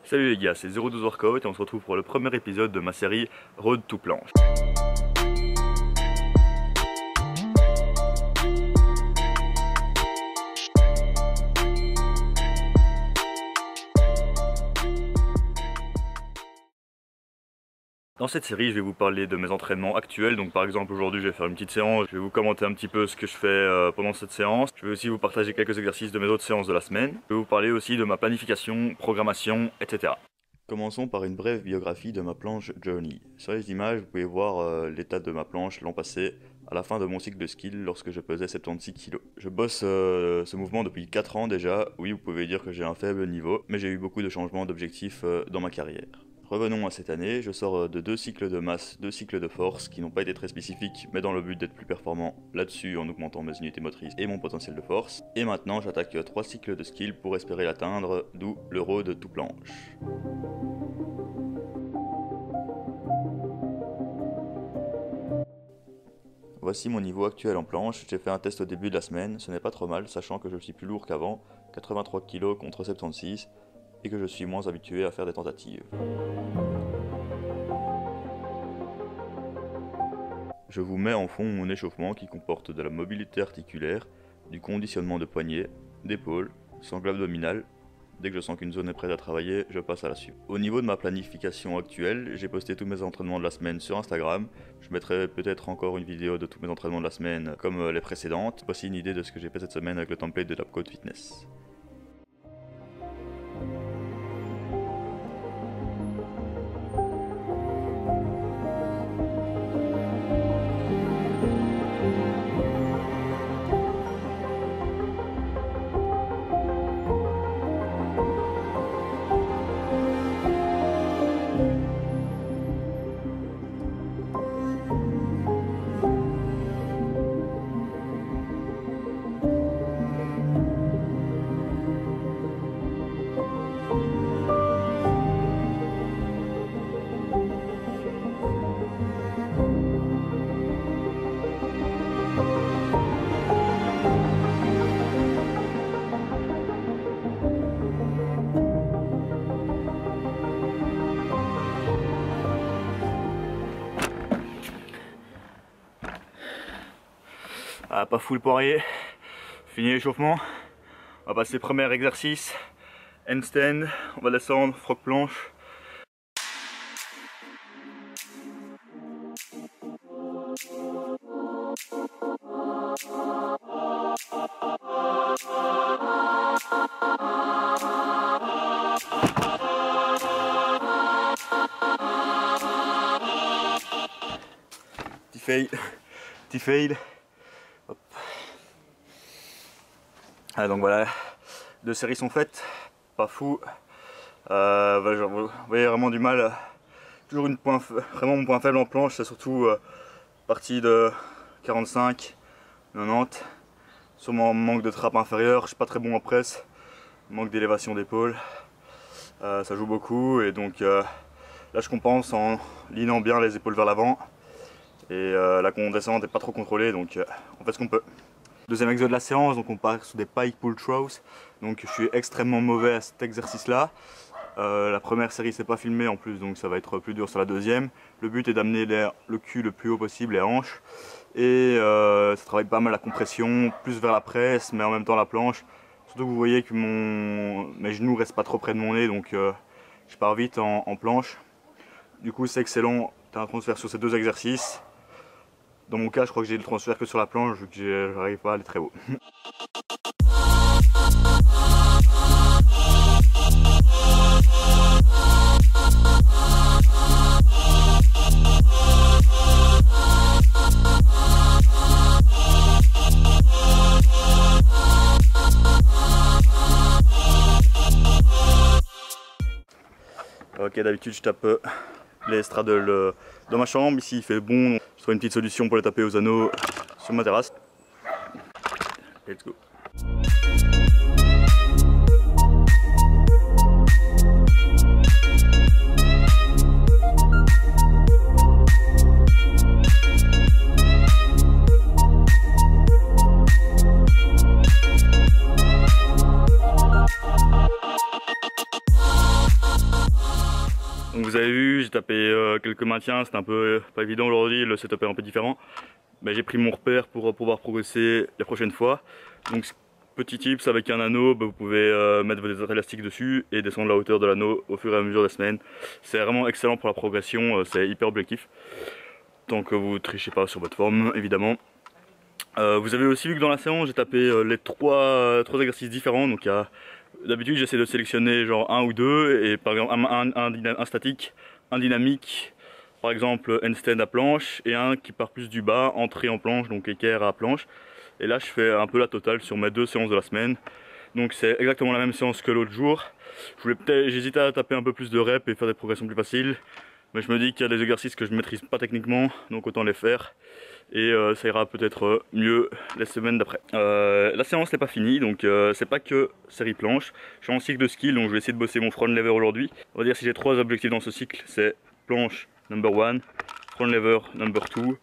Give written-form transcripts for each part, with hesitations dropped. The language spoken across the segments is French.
Salut les gars, c'est 012 Workout et on se retrouve pour le premier épisode de ma série Road to Planche. Dans cette série, je vais vous parler de mes entraînements actuels. Donc par exemple, aujourd'hui, je vais faire une petite séance. Je vais vous commenter un petit peu ce que je fais pendant cette séance. Je vais aussi vous partager quelques exercices de mes autres séances de la semaine. Je vais vous parler aussi de ma planification, programmation, etc. Commençons par une brève biographie de ma planche Journey. Sur les images, vous pouvez voir l'état de ma planche l'an passé, à la fin de mon cycle de skill, lorsque je pesais 76 kg. Je bosse ce mouvement depuis 4 ans déjà. Oui, vous pouvez dire que j'ai un faible niveau, mais j'ai eu beaucoup de changements d'objectifs dans ma carrière. Revenons à cette année, je sors de 2 cycles de masse, 2 cycles de force qui n'ont pas été très spécifiques mais dans le but d'être plus performant là-dessus en augmentant mes unités motrices et mon potentiel de force. Et maintenant j'attaque 3 cycles de skill pour espérer l'atteindre, d'où le road to planche. Voici mon niveau actuel en planche, j'ai fait un test au début de la semaine, ce n'est pas trop mal sachant que je suis plus lourd qu'avant, 83 kg contre 76 et que je suis moins habitué à faire des tentatives. Je vous mets en fond mon échauffement qui comporte de la mobilité articulaire, du conditionnement de poignets, d'épaules, sangle abdominal. Dès que je sens qu'une zone est prête à travailler, je passe à la suite. Au niveau de ma planification actuelle, j'ai posté tous mes entraînements de la semaine sur Instagram. Je mettrai peut-être encore une vidéo de tous mes entraînements de la semaine comme les précédentes. Voici une idée de ce que j'ai fait cette semaine avec le template de Top Code Fitness. Ah, pas full poirier, fini l'échauffement, on va passer premier exercice, handstand, on va descendre, frog planche. Petit fail. Hop. Ah, donc voilà, 2 séries sont faites, pas fou. Vous voyez vraiment du mal. Toujours vraiment mon point faible en planche, c'est surtout partie de 45, 90. Sûrement manque de trappe inférieure, je suis pas très bon en presse, manque d'élévation d'épaule. Ça joue beaucoup et donc là je compense en lignant bien les épaules vers l'avant. Et la descente n'est pas trop contrôlée, donc on fait ce qu'on peut. Deuxième exo de la séance, donc on part sur des pike pull throws. Donc je suis extrêmement mauvais à cet exercice là. La première série c'est pas filmé en plus, donc ça va être plus dur sur la deuxième. Le but est d'amener le cul le plus haut possible, les hanches. Et ça travaille pas mal la compression, plus vers la presse, mais en même temps la planche. Surtout que vous voyez que mes genoux restent pas trop près de mon nez, donc je pars vite en planche. Du coup c'est excellent, tu as un transfert sur ces 2 exercices. Dans mon cas, je crois que j'ai le transfert que sur la planche, vu que j'arrive pas à aller très haut. Ok, d'habitude je tape les straddles dans ma chambre. Ici il fait bon, je trouve une petite solution pour les taper aux anneaux sur ma terrasse. Let's go. Donc vous avez vu, j'ai tapé quelques maintiens, c'était un peu pas évident aujourd'hui, le setup est un peu différent. Mais j'ai pris mon repère pour pouvoir progresser les prochaines fois. Donc petit tips, avec un anneau, vous pouvez mettre vos élastiques dessus et descendre la hauteur de l'anneau au fur et à mesure des semaines. C'est vraiment excellent pour la progression, c'est hyper objectif. Tant que vous ne trichez pas sur votre forme, évidemment. Vous avez aussi vu que dans la séance, j'ai tapé les trois exercices différents. Donc d'habitude, j'essaie de sélectionner genre un ou deux, et par exemple un statique, un dynamique, par exemple handstand à planche, et un qui part plus du bas, entrée en planche, donc équerre à planche. Et là, je fais un peu la totale sur mes 2 séances de la semaine. Donc c'est exactement la même séance que l'autre jour. J'hésitais à taper un peu plus de reps et faire des progressions plus faciles. Mais je me dis qu'il y a des exercices que je ne maîtrise pas techniquement, donc autant les faire. Et ça ira peut-être mieux les semaines d'après. La séance n'est pas finie, donc c'est pas que série planche. Je suis en cycle de skill, donc je vais essayer de bosser mon front lever aujourd'hui. On va dire si j'ai 3 objectifs dans ce cycle, c'est planche number 1, front lever number 2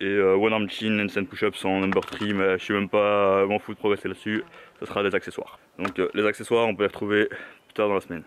et one arm chin handstand push-ups en number 3, mais je suis même pas m'en fous de progresser là-dessus. Ce sera des accessoires. Donc les accessoires, on peut les retrouver plus tard dans la semaine.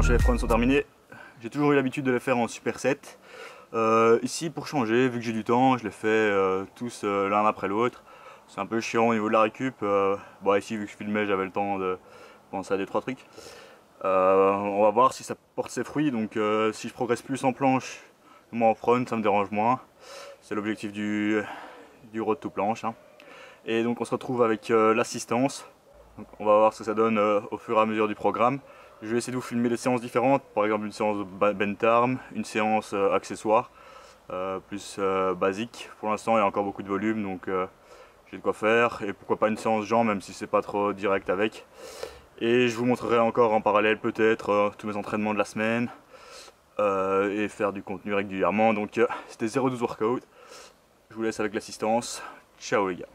Les fronts sont terminés. J'ai toujours eu l'habitude de les faire en superset. Ici, pour changer, vu que j'ai du temps, je les fais tous l'un après l'autre. C'est un peu chiant au niveau de la récup. Bon, ici, vu que je filmais, j'avais le temps de penser à 2-3 trucs. On va voir si ça porte ses fruits. Donc si je progresse plus en planche, moins en front, ça me dérange moins. C'est l'objectif du road to planche, hein. Et donc on se retrouve avec l'assistance. On va voir ce que ça donne au fur et à mesure du programme. Je vais essayer de vous filmer des séances différentes, par exemple une séance bent arm, une séance accessoire, plus basique. Pour l'instant, il y a encore beaucoup de volume, donc j'ai de quoi faire. Et pourquoi pas une séance jambes, même si c'est pas trop direct avec. Et je vous montrerai encore en parallèle peut-être tous mes entraînements de la semaine et faire du contenu régulièrement. Donc c'était 0-12 workout. Je vous laisse avec l'assistance. Ciao les gars.